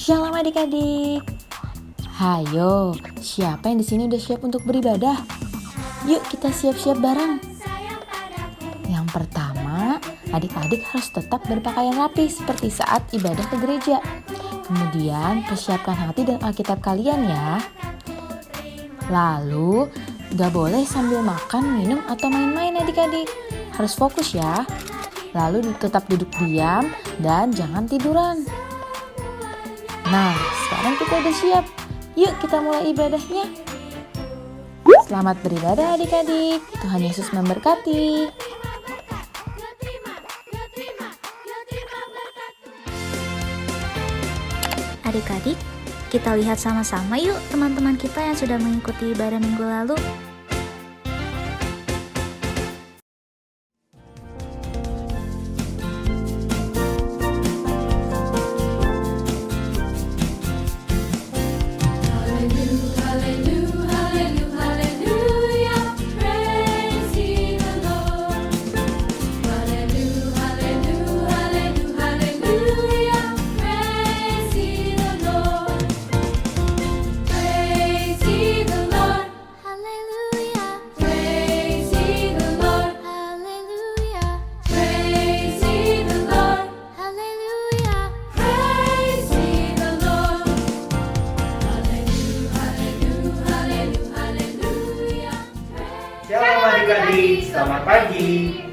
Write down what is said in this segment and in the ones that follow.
Shalom adik-adik. Hayo, siapa yang di sini udah siap untuk beribadah? Yuk kita siap-siap bareng. Yang pertama, adik-adik harus tetap berpakaian rapi seperti saat ibadah ke gereja. Kemudian persiapkan hati dan Alkitab kalian ya. Lalu, gak boleh sambil makan, minum, atau main-main adik-adik. Harus fokus ya. Lalu tetap duduk diam dan jangan tiduran. Nah, sekarang kita udah siap. Yuk kita mulai ibadahnya. Selamat beribadah adik-adik. Tuhan Yesus memberkati. Adik-adik, kita lihat sama-sama yuk teman-teman kita yang sudah mengikuti ibadah minggu lalu. Shalom adik-adik, selamat pagi.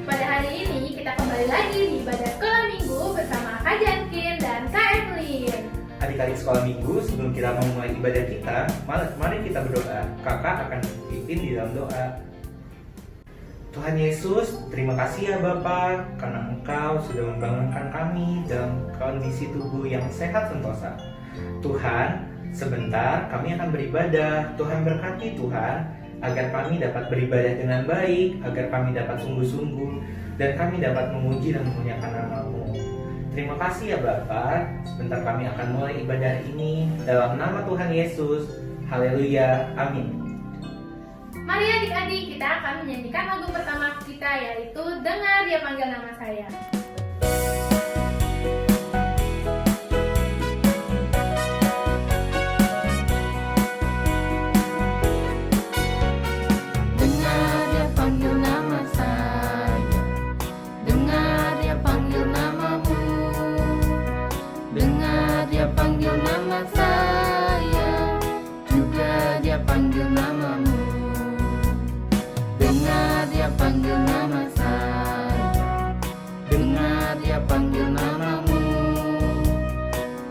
Pada hari ini kita kembali lagi di ibadah sekolah minggu bersama Kak Jankin dan Kak Evelyn. Adik-adik sekolah minggu, sebelum kita memulai ibadah kita, mari kita berdoa. Kakak akan pimpin di dalam doa. Tuhan Yesus, terima kasih ya Bapa, karena Engkau sudah membangunkan kami dalam kondisi tubuh yang sehat sentosa. Tuhan, sebentar kami akan beribadah. Tuhan berkati Tuhan, agar kami dapat beribadah dengan baik, agar kami dapat sungguh-sungguh, dan kami dapat memuji dan memuliakan nama-Mu. Terima kasih ya Bapa. Sebentar kami akan mulai ibadah ini dalam nama Tuhan Yesus. Haleluya, amin. Mari adik-adik, kita akan menyanyikan lagu pertama kita, yaitu Dengar Dia Panggil Nama Saya.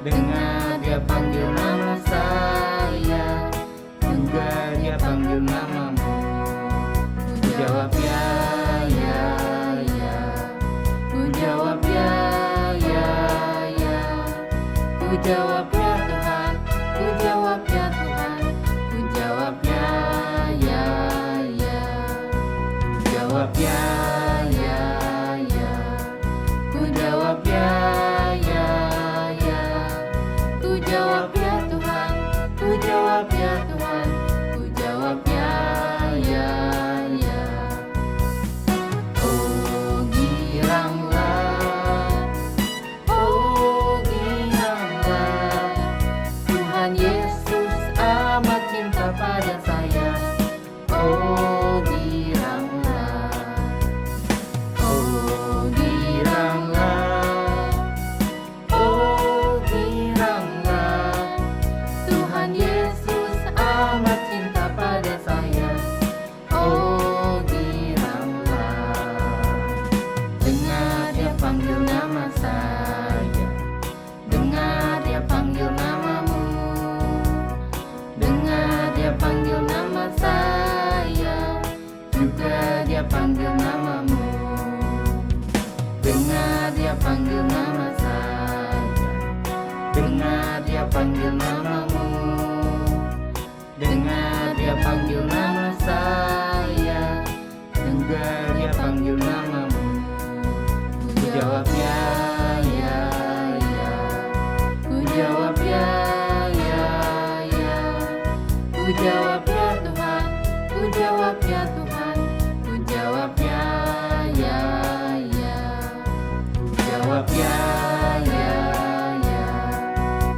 Dengar Dia panggil nama saya, juga Dia panggil namamu. Ku jawab ya, ya, ya. Ku jawab ya, ya, ya. Ku jawab ya Tuhan, ku jawab ya Tuhan. Ku jawab ya, ya, ya. Ku jawab ya, ya, ya. Ku jawab ya, ya, ya. Ku jawab ya Tuhan, ku jawab ya Tuhan, ku jawab ya, ya, ya. Oh giranglah, Tuhan Yesus amat cinta pada saya. Oh giranglah, oh giranglah, oh giranglah. Tuhan Yesus amat cinta pada saya. Oh giranglah. Dengar Dia panggil nama saya, dengar Dia panggil namamu, dengar Dia panggil nama saya, juga Dia panggil namamu. Dengar Dia panggil nama saya, dengar Dia panggil namamu, dengar Dia panggil nama saya, juga Dia panggil namamu. Ku jawab ya, ya, ya. Ku jawab ya, ya, ya. Ku jawab ya Tuhan, ku jawab ya Tuhan. Ku jawab ya, ya, ya. Ku jawab ya, ya, ya.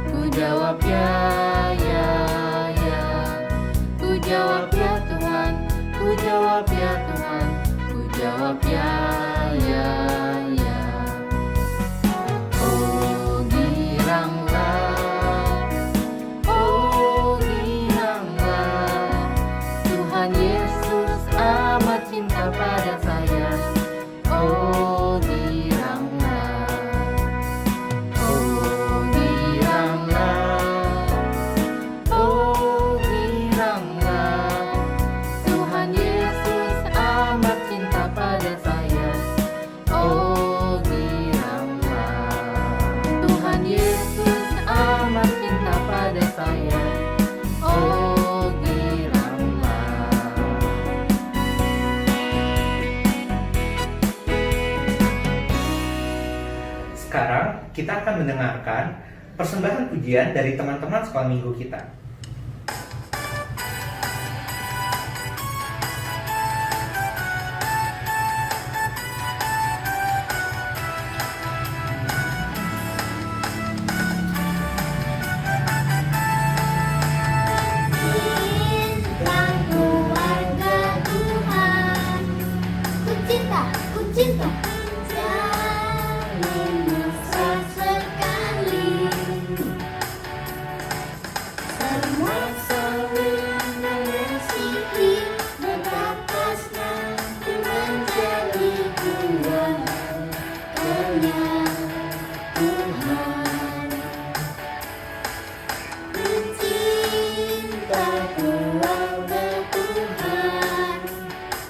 Ku jawab ya, ya, ya. Oh giranglah, Tuhan Yesus amat cinta pada saya. Oh giranglah, oh giranglah, oh giranglah, Tuhan Yesus amat cinta pada saya. Oh giranglah, Tuhan Yesus amat cinta pada saya. Oh giranglah. Sekarang kita akan mendengarkan persembahan pujian dari teman-teman sekolah minggu kita. Ku cinta jalin mesra sekali, semua saling mengasihi, berbatasnya ku menjadi keluarganya Tuhan. Ku cinta keluarga Tuhan,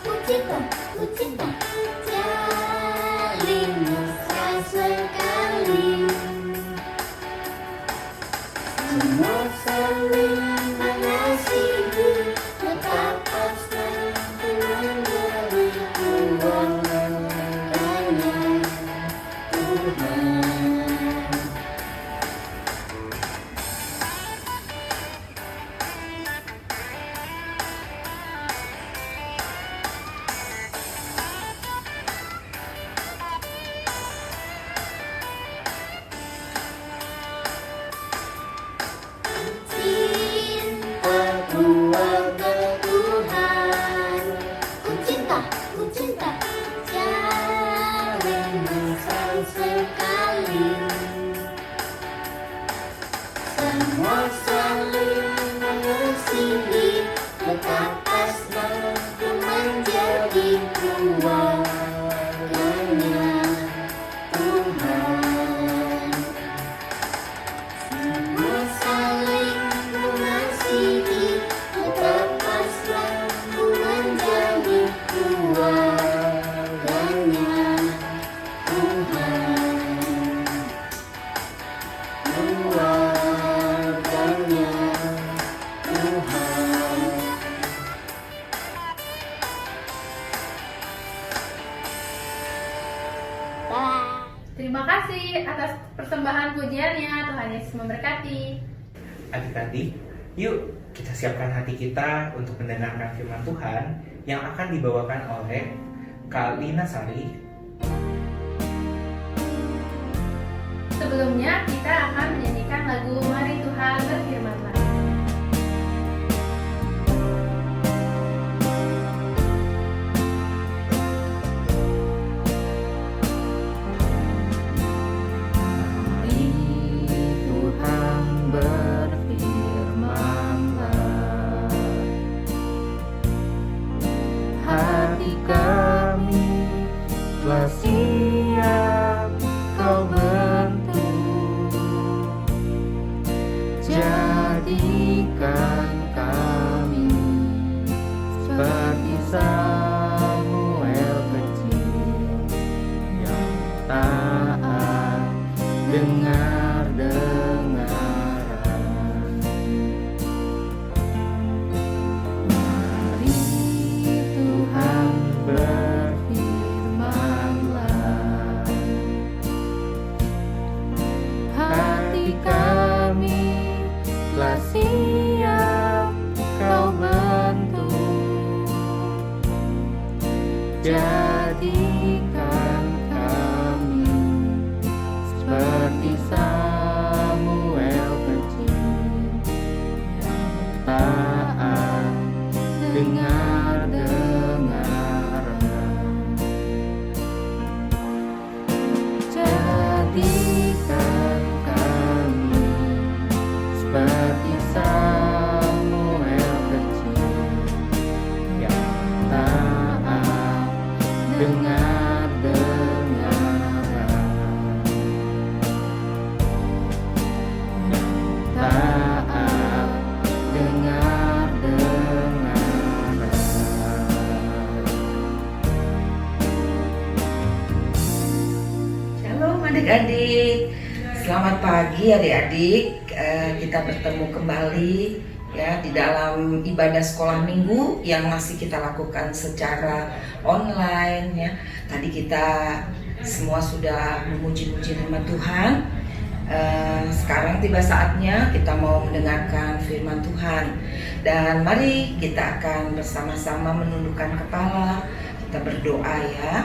ku cinta jalin mesra sekali, semua saling mengasihi, berbatasnya ku menjadi keluarganya Tuhan. Cinta keluarga Tuhan, ku cinta jalin mesra sekali, semua saling mengasihi, berbatasnya ku menjadi keluarganya Tuhan. Semua saling mengasihi, berbatasnya ku menjadi keluarganya Tuhan. Keluarganya Tuhan. Terima kasih atas persembahan pujiannya. Tuhan Yesus memberkati. Adik-adik, yuk kita siapkan hati kita untuk mendengarkan firman Tuhan yang akan dibawakan oleh Kak Lina Sari. Sebelumnya kita akan menyanyikan lagu Mari Tuhan Berfirmanlah. Mari Tuhan berfirmanlah, hati kami telah siap Kau bentuk, jadikan kami seperti Samuel kecil yang taat dengar-dengaran. Mari Tuhan berfirmanlah, hati kami telah siap Kau bentuk, jadikan kami seperti Samuel kecil yang taat dengar-dengaran. adik-adik. Selamat pagi adik-adik. Kita bertemu kembali ya di dalam ibadah sekolah minggu yang masih kita lakukan secara online ya. Tadi kita semua sudah memuji-muji nama Tuhan. Sekarang tiba saatnya kita mau mendengarkan firman Tuhan. Dan mari kita akan bersama-sama menundukkan kepala. Kita berdoa ya.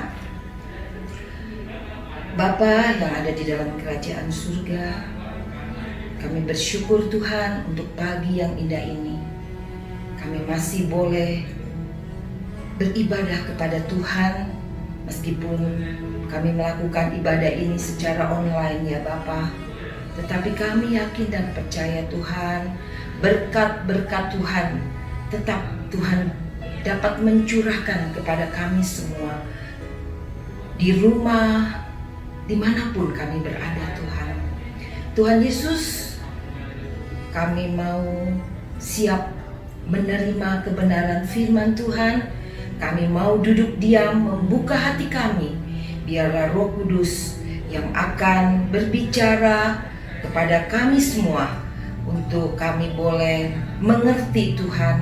Bapa yang ada di dalam kerajaan surga, kami bersyukur Tuhan untuk pagi yang indah ini. Kami masih boleh beribadah kepada Tuhan meskipun kami melakukan ibadah ini secara online ya Bapa. Tetapi kami yakin dan percaya Tuhan, berkat-berkat Tuhan tetap Tuhan dapat mencurahkan kepada kami semua di rumah, dimanapun kami berada Tuhan. Tuhan Yesus, kami mau siap menerima kebenaran firman Tuhan. Kami mau duduk diam membuka hati kami. Biarlah Roh Kudus yang akan berbicara kepada kami semua untuk kami boleh mengerti Tuhan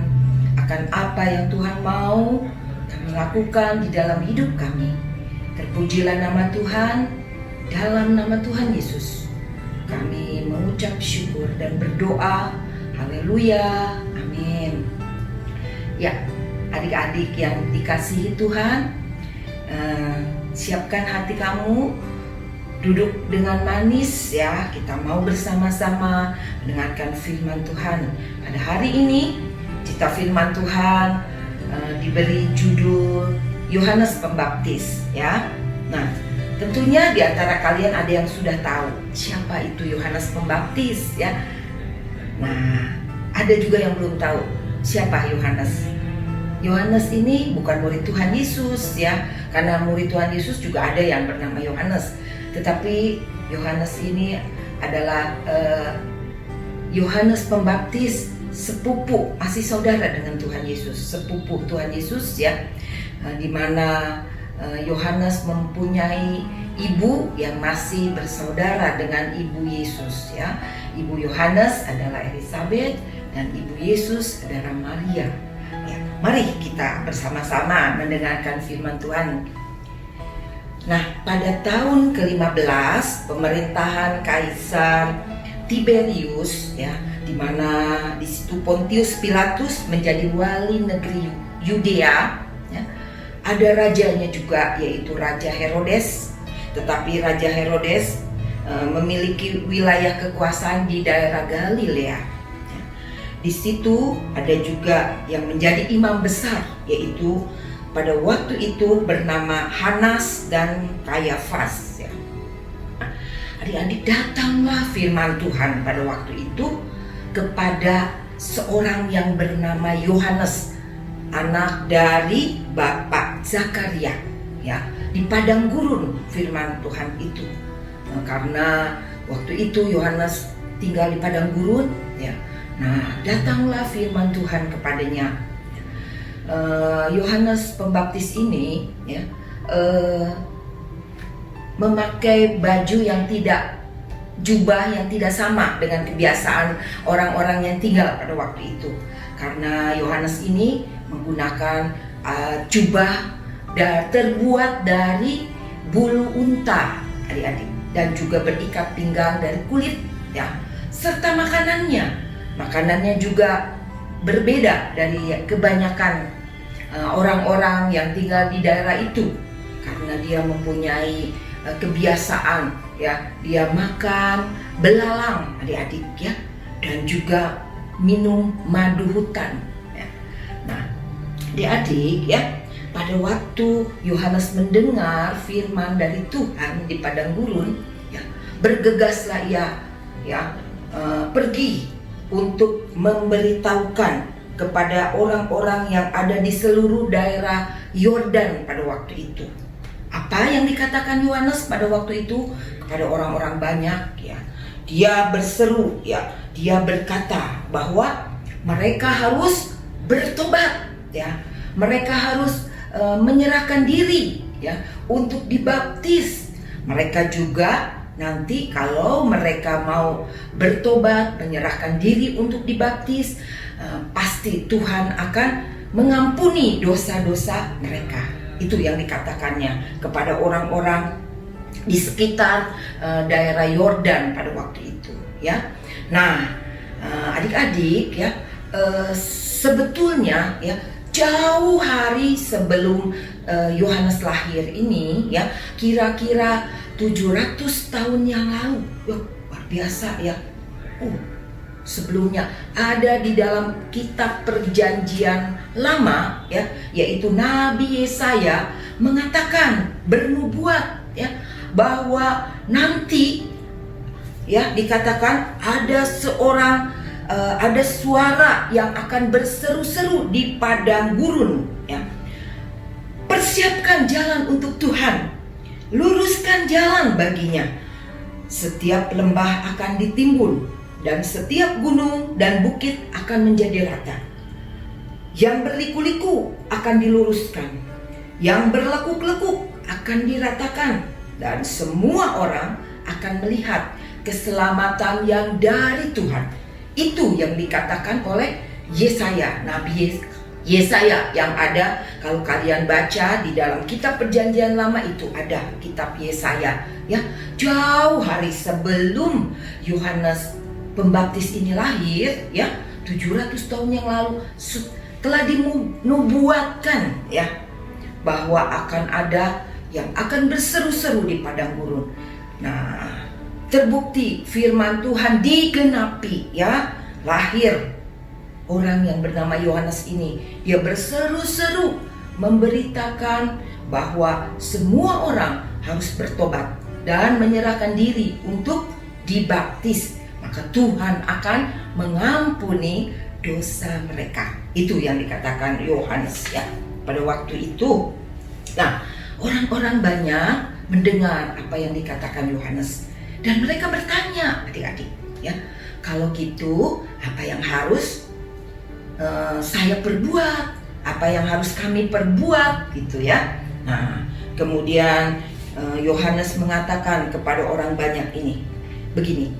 akan apa yang Tuhan mau kami lakukan di dalam hidup kami. Terpujilah nama Tuhan. Dalam nama Tuhan Yesus kami mengucap syukur dan berdoa. Haleluya, amin. Ya, adik-adik yang dikasihi Tuhan, siapkan hati kamu, duduk dengan manis ya. Kita mau bersama-sama mendengarkan firman Tuhan. Pada hari ini cita firman Tuhan diberi judul Yohanes Pembaptis ya. Nah, tentunya di antara kalian ada yang sudah tahu siapa itu Yohanes Pembaptis ya. Nah, ada juga yang belum tahu siapa Yohanes. Yohanes ini bukan murid Tuhan Yesus ya, karena murid Tuhan Yesus juga ada yang bernama Yohanes. Tetapi Yohanes ini adalah Yohanes Pembaptis, sepupu, masih saudara dengan Tuhan Yesus, sepupu Tuhan Yesus ya, di mana Yohanes mempunyai ibu yang masih bersaudara dengan ibu Yesus ya. Ibu Yohanes adalah Elisabeth dan ibu Yesus adalah Maria. Ya, mari kita bersama-sama mendengarkan firman Tuhan. Nah, pada tahun ke-15 pemerintahan Kaisar Tiberius ya, di mana di situ Pontius Pilatus menjadi wali negeri Yudea ya. Ada rajanya juga, yaitu Raja Herodes. Tetapi Raja Herodes memiliki wilayah kekuasaan di daerah Galilea. Di situ ada juga yang menjadi imam besar, yaitu pada waktu itu bernama Hanas dan Kayafas. Ya. Adik-adik, datanglah firman Tuhan pada waktu itu kepada seorang yang bernama Yohanes, anak dari Bapak Zakaria ya, di padang gurun firman Tuhan itu. Karena waktu itu Yohanes tinggal di padang gurun ya. Nah, datanglah firman Tuhan kepadanya. Yohanes Pembaptis ini ya, memakai baju yang tidak, jubah yang tidak sama dengan kebiasaan orang-orang yang tinggal pada waktu itu. Karena Yohanes ini menggunakan jubah terbuat dari bulu unta, adik-adik, dan juga berikat pinggang dari kulit ya. Serta makanannya juga berbeda dari kebanyakan orang-orang yang tinggal di daerah itu, karena dia mempunyai kebiasaan ya, dia makan belalang adik-adik ya, dan juga minum madu hutan ya. Nah, adik-adik ya, pada waktu Yohanes mendengar firman dari Tuhan di padang gurun ya, bergegaslah ia ya, pergi untuk memberitahukan kepada orang-orang yang ada di seluruh daerah Yordan pada waktu itu. Apa yang dikatakan Yohanes pada waktu itu kepada orang-orang banyak ya. Dia berseru ya, dia berkata bahwa mereka harus bertobat ya. Mereka harus menyerahkan diri ya untuk dibaptis. Mereka juga nanti kalau mereka mau bertobat, menyerahkan diri untuk dibaptis, pasti Tuhan akan mengampuni dosa-dosa mereka. Itu yang dikatakannya kepada orang-orang di sekitar daerah Yordan pada waktu itu, ya. Nah, adik-adik, ya, sebetulnya ya jauh hari sebelum Yohanes lahir ini, ya, kira-kira 700 tahun yang lalu, luar biasa ya. Sebelumnya ada di dalam kitab Perjanjian Lama, ya, yaitu Nabi Yesaya mengatakan, bernubuat, ya, bahwa nanti, ya, dikatakan ada ada suara yang akan berseru-seru di padang gurun, ya. Persiapkan jalan untuk Tuhan, luruskan jalan baginya. Setiap lembah akan ditimbun dan setiap gunung dan bukit akan menjadi rata. Yang berliku-liku akan diluruskan, yang berlekuk-lekuk akan diratakan, dan semua orang akan melihat keselamatan yang dari Tuhan. Itu yang dikatakan oleh Yesaya, Nabi Yesaya, yang ada kalau kalian baca di dalam kitab Perjanjian Lama itu ada kitab Yesaya, ya, jauh hari sebelum Yohanes Pembaptis ini lahir, ya, 700 tahun yang lalu telah dinubuatkan, ya, bahwa akan ada yang akan berseru-seru di padang gurun. Nah, terbukti firman Tuhan digenapi, ya, lahir orang yang bernama Yohanes ini. Dia berseru-seru memberitakan bahwa semua orang harus bertobat dan menyerahkan diri untuk dibaptis, maka Tuhan akan mengampuni dosa mereka. Itu yang dikatakan Yohanes, ya, pada waktu itu. Nah, orang-orang banyak mendengar apa yang dikatakan Yohanes dan mereka bertanya, adik-adik, ya, kalau gitu apa yang harus saya perbuat, apa yang harus kami perbuat, gitu ya. Nah, kemudian Yohanes mengatakan kepada orang banyak ini begini,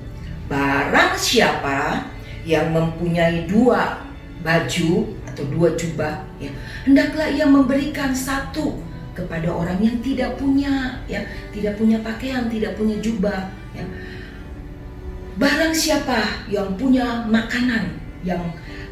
barang siapa yang mempunyai 2 baju atau 2 jubah, ya, hendaklah ia memberikan 1 kepada orang yang tidak punya, ya, tidak punya pakaian, tidak punya jubah, ya. Barang siapa yang punya makanan yang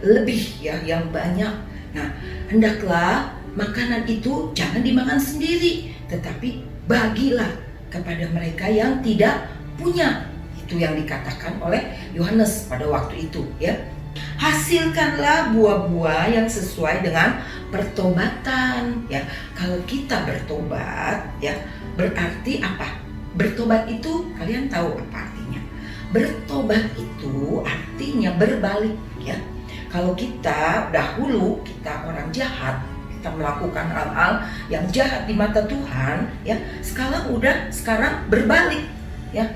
lebih, ya, yang banyak, nah, hendaklah makanan itu jangan dimakan sendiri, tetapi bagilah kepada mereka yang tidak punya. Itu yang dikatakan oleh Yohanes pada waktu itu, ya. Hasilkanlah buah-buah yang sesuai dengan pertobatan, ya. Kalau kita bertobat, ya, berarti apa? Bertobat itu kalian tahu apa artinya? Bertobat itu artinya berbalik, ya. Kalau kita dahulu kita orang jahat, kita melakukan hal-hal yang jahat di mata Tuhan, ya, sekarang berbalik, ya,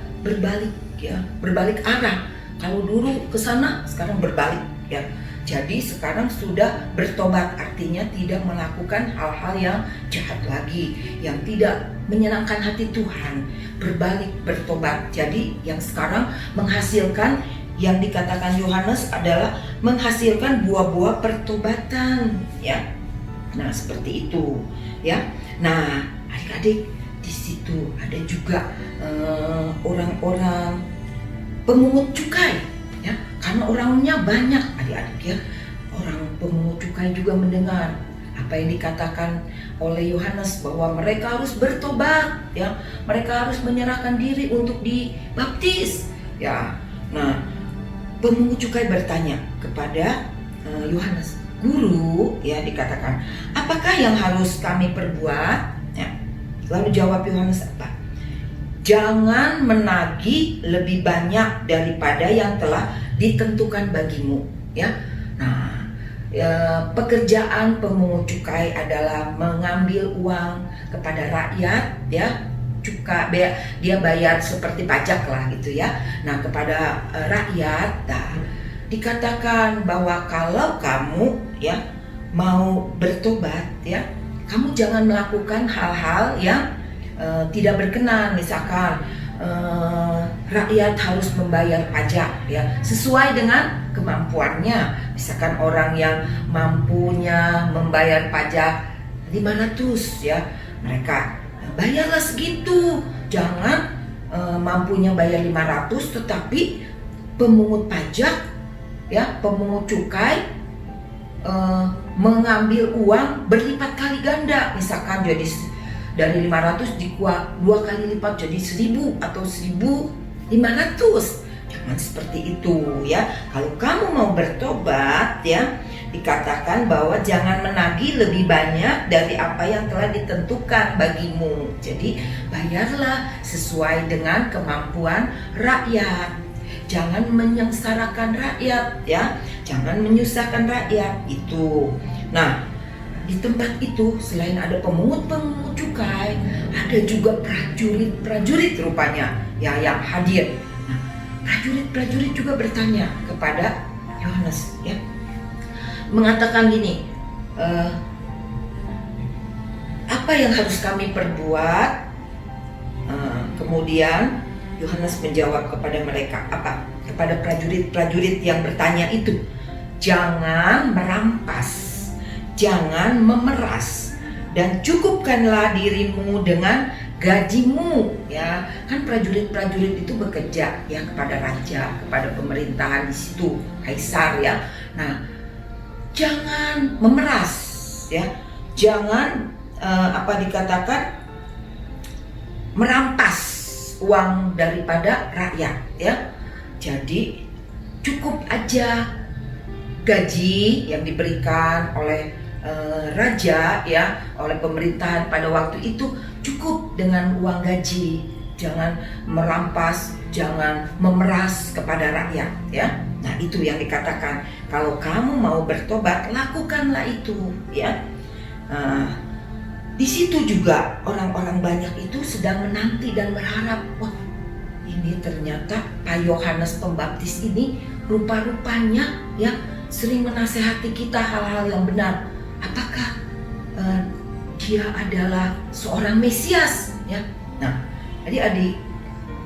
berbalik arah. Kalau dulu ke sana, sekarang berbalik, ya. Jadi sekarang sudah bertobat, artinya tidak melakukan hal-hal yang jahat lagi, yang tidak menyenangkan hati Tuhan. Berbalik, bertobat. Jadi yang sekarang menghasilkan, yang dikatakan Yohanes adalah menghasilkan buah-buah pertobatan, ya. Nah, seperti itu, ya. Nah, adik-adik, di situ ada juga orang-orang pemungut cukai, ya. Karena orangnya banyak, adik-adik, ya. Orang pemungut cukai juga mendengar apa yang dikatakan oleh Yohanes bahwa mereka harus bertobat, ya. Mereka harus menyerahkan diri untuk dibaptis, ya. Nah, pemungut cukai bertanya kepada Yohanes, "Guru," ya, dikatakan, "apakah yang harus kami perbuat?" Ya. Lalu jawab Yohanes apa? "Jangan menagih lebih banyak daripada yang telah ditentukan bagimu." Ya. Nah, pekerjaan pemungut cukai adalah mengambil uang kepada rakyat, ya. Dia bayar seperti pajak lah, gitu ya. Nah, kepada rakyat, dikatakan bahwa kalau kamu, ya, mau bertobat, ya, kamu jangan melakukan hal-hal yang tidak berkenan, misalkan rakyat harus membayar pajak ya sesuai dengan kemampuannya. Misalkan orang yang mampunya membayar pajak 500 ya, mereka bayarlah segitu. Jangan mampunya bayar 500 tetapi pemungut pajak ya, pemungut cukai mengambil uang berlipat kali ganda. Misalkan jadi dari 500 dikuat 2 kali lipat jadi 1000 atau 1500. Jangan seperti itu ya. Kalau kamu mau bertobat ya, dikatakan bahwa jangan menagih lebih banyak dari apa yang telah ditentukan bagimu. Jadi bayarlah sesuai dengan kemampuan rakyat. Jangan menyengsarakan rakyat ya. Jangan menyusahkan rakyat itu. Nah, di tempat itu selain ada pemungut cukai, ada juga prajurit rupanya ya yang hadir. Nah, prajurit juga bertanya kepada Yohanes ya, mengatakan gini, apa yang harus kami perbuat? Kemudian Yohanes menjawab kepada mereka, apa? Kepada prajurit yang bertanya itu, jangan merampas, jangan memeras, dan cukupkanlah dirimu dengan gajimu ya. Kan prajurit itu bekerja ya kepada raja, kepada pemerintahan di situ, kaisar ya. Nah, jangan memeras ya, jangan merampas uang daripada rakyat ya. Jadi cukup aja gaji yang diberikan oleh raja ya, oleh pemerintahan pada waktu itu, cukup dengan uang gaji. Jangan merampas, jangan memeras kepada rakyat ya. Nah, itu yang dikatakan, kalau kamu mau bertobat, lakukanlah itu ya. Di situ juga orang-orang banyak itu sedang menanti dan berharap, wah, ini ternyata Pak Yohanes Pembaptis ini rupa-rupanya ya sering menasehati kita hal-hal yang benar. Apakah dia adalah seorang Mesias ya? Nah, adik-adik,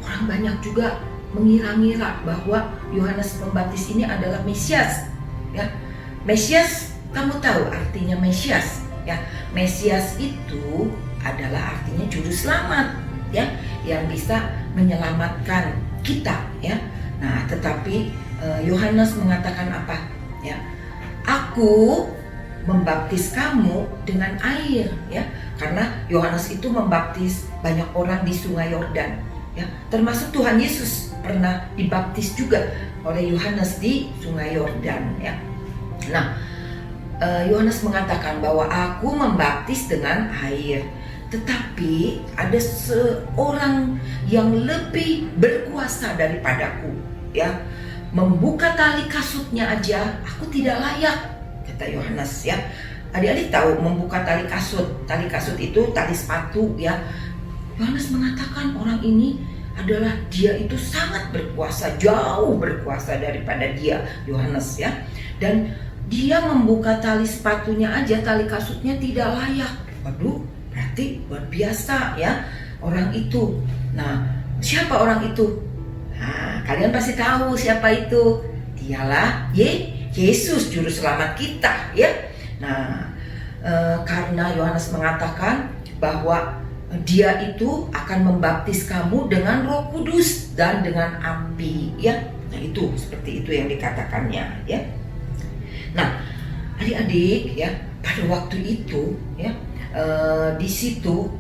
orang banyak juga mengira-ngira bahwa Yohanes Pembaptis ini adalah Mesias ya. Mesias, kamu tahu artinya Mesias ya? Mesias itu adalah artinya juru selamat ya, yang bisa menyelamatkan kita ya. Nah, tetapi Yohanes mengatakan apa ya? Aku membaptis kamu dengan air ya, karena Yohanes itu membaptis banyak orang di Sungai Yordan ya, termasuk Tuhan Yesus pernah dibaptis juga oleh Yohanes di Sungai Yordan ya. Nah, Yohanes mengatakan bahwa aku membaptis dengan air, tetapi ada seorang yang lebih berkuasa daripadaku ya, membuka tali kasutnya aja aku tidak layak, kata Yohanes ya. Adik-adik tahu membuka tali kasut. Tali kasut itu tali sepatu ya. Yohanes mengatakan orang ini adalah dia itu sangat berkuasa, jauh berkuasa daripada dia, Yohanes ya. Dan dia membuka tali sepatunya aja, tali kasutnya tidak layak. Waduh, berarti luar biasa ya orang itu. Nah, siapa orang itu? Nah, kalian pasti tahu siapa itu. Dialah Yesus, juru selamat kita ya. Nah, karena Yohanes mengatakan bahwa dia itu akan membaptis kamu dengan Roh Kudus dan dengan api ya. Nah, itu seperti itu yang dikatakannya ya. Nah, adik-adik ya, pada waktu itu ya, di situ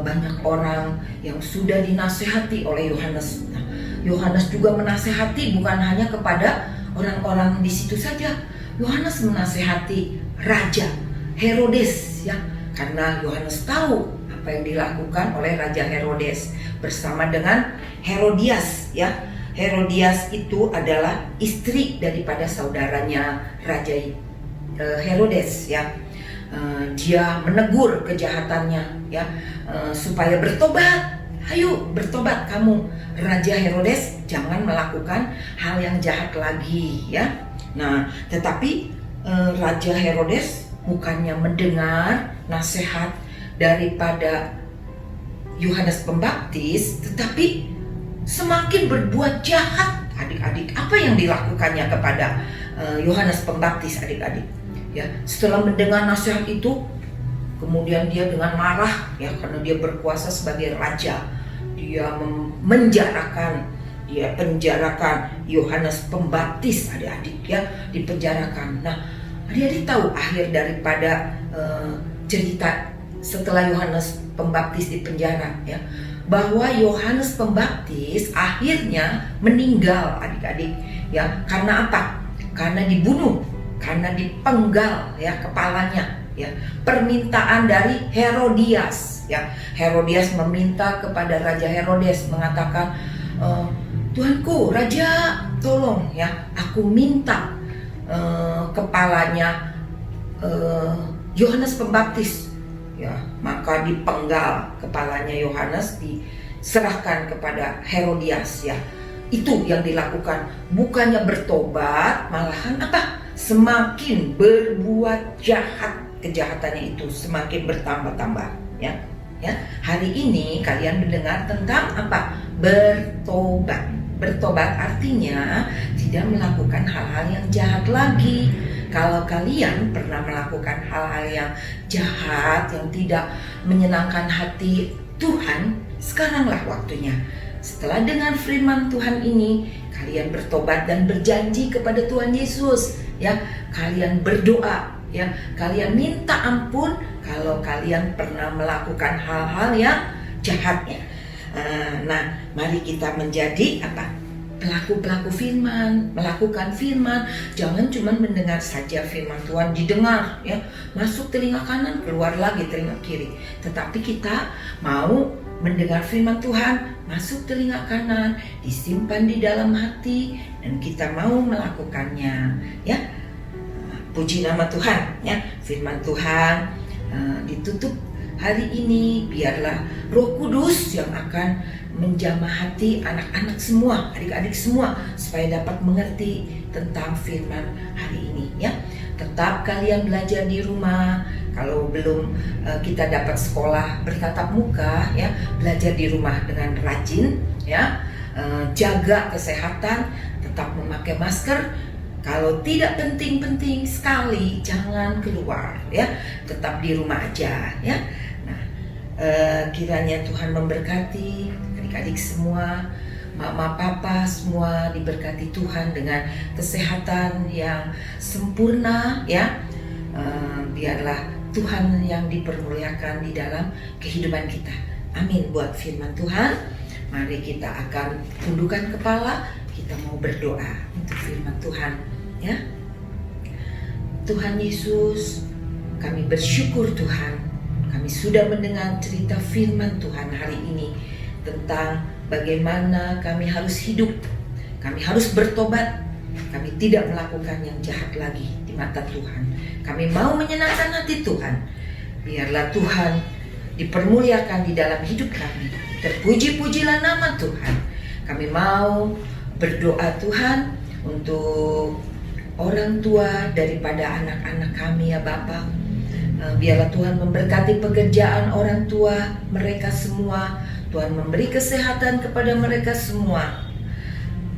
banyak orang yang sudah dinasehati oleh Yohanes. Nah, Yohanes juga menasehati bukan hanya kepada orang-orang di situ saja. Yohanes menasehati Raja Herodes ya, karena Yohanes tahu apa yang dilakukan oleh Raja Herodes bersama dengan Herodias ya. Herodias itu adalah istri daripada saudaranya Raja Herodes ya. Dia menegur kejahatannya ya, supaya bertobat. Ayo bertobat kamu, Raja Herodes, jangan melakukan hal yang jahat lagi ya. Nah, tetapi Raja Herodes bukannya mendengar nasihat daripada Yohanes Pembaptis, tetapi semakin berbuat jahat. Adik-adik, apa yang dilakukannya kepada Yohanes Pembaptis, adik-adik? Ya, setelah mendengar nasihat itu, kemudian dia dengan marah, ya, karena dia berkuasa sebagai raja. Dia dia penjarakan Yohanes Pembaptis, adik-adik, ya, dipenjarakan. Nah, adik-adik tahu akhir daripada cerita setelah Yohanes Pembaptis dipenjara, ya, bahwa Yohanes Pembaptis akhirnya meninggal, adik-adik, ya. Karena apa? Karena dibunuh, karena dipenggal, ya, kepalanya, ya. Permintaan dari Herodias, ya. Herodias meminta kepada Raja Herodes, mengatakan, Tuanku, Raja, tolong, ya, aku minta kepalanya Yohanes Pembaptis, ya. Maka dipenggal kepalanya Yohanes, diserahkan kepada Herodias, ya. Itu yang dilakukan, bukannya bertobat, malahan apa? Semakin berbuat jahat, kejahatannya itu semakin bertambah-tambah, ya. Ya, hari ini kalian mendengar tentang apa? Bertobat. Bertobat artinya tidak melakukan hal-hal yang jahat lagi. Kalau kalian pernah melakukan hal-hal yang jahat, yang tidak menyenangkan hati Tuhan, sekaranglah waktunya. Setelah dengar firman Tuhan ini, kalian bertobat dan berjanji kepada Tuhan Yesus, ya. Kalian berdoa, ya. Kalian minta ampun kalau kalian pernah melakukan hal-hal yang jahatnya. Nah, mari kita menjadi apa? Pelaku-pelaku firman, melakukan firman. Jangan cuma mendengar saja firman Tuhan, didengar, ya, masuk telinga kanan, keluar lagi telinga kiri. Tetapi kita mau mendengar firman Tuhan, masuk telinga kanan, disimpan di dalam hati, dan kita mau melakukannya, ya. Puji nama Tuhan, ya. Firman Tuhan ditutup hari ini, biarlah Roh Kudus yang akan menjamah hati anak-anak semua, adik-adik semua, supaya dapat mengerti tentang firman hari ini, ya. Tetap kalian belajar di rumah. Kalau belum kita dapat sekolah bertatap muka, ya, belajar di rumah dengan rajin, ya. Jaga kesehatan, tetap memakai masker. Kalau tidak penting-penting sekali, jangan keluar, ya. Tetap di rumah aja, ya. Nah, kiranya Tuhan memberkati adik-adik semua, mama, papa semua diberkati Tuhan dengan kesehatan yang sempurna, ya. Biarlah Tuhan yang dipermuliakan di dalam kehidupan kita. Amin. Buat firman Tuhan, mari kita akan tundukkan kepala, kita mau berdoa untuk firman Tuhan, ya. Tuhan Yesus, kami bersyukur Tuhan, kami sudah mendengar cerita firman Tuhan hari ini tentang bagaimana kami harus hidup, kami harus bertobat, kami tidak melakukan yang jahat lagi di mata Tuhan. Kami mau menyenangkan hati Tuhan. Biarlah Tuhan dipermuliakan di dalam hidup kami. Terpuji-pujilah nama Tuhan. Kami mau berdoa Tuhan untuk orang tua daripada anak-anak kami, ya Bapa. Biarlah Tuhan memberkati pekerjaan orang tua mereka semua. Tuhan memberi kesehatan kepada mereka semua,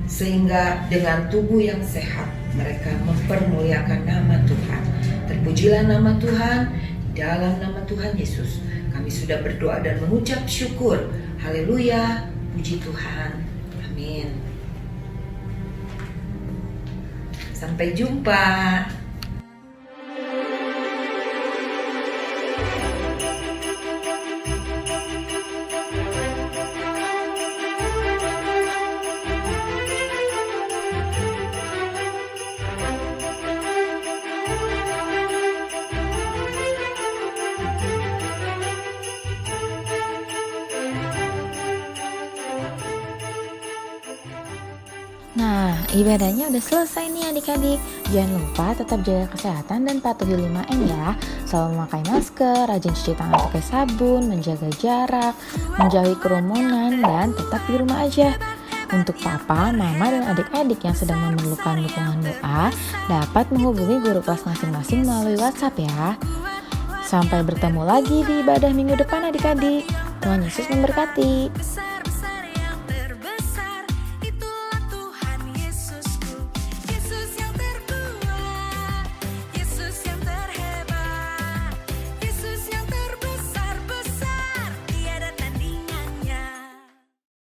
sehingga dengan tubuh yang sehat mereka mempermuliakan nama Tuhan. Terpujilah nama Tuhan, dalam nama Tuhan Yesus kami sudah berdoa dan mengucap syukur. Haleluya, puji Tuhan, amin. Sampai jumpa. Nah, ibadahnya udah selesai nih adik-adik. Jangan lupa tetap jaga kesehatan dan patuhi 5M ya. Selalu memakai masker, rajin cuci tangan pakai sabun, menjaga jarak, menjauhi kerumunan, dan tetap di rumah aja. Untuk papa, mama, dan adik-adik yang sedang memerlukan dukungan doa, dapat menghubungi guru kelas masing-masing melalui WhatsApp ya. Sampai bertemu lagi di ibadah minggu depan adik-adik. Tuhan Yesus memberkati.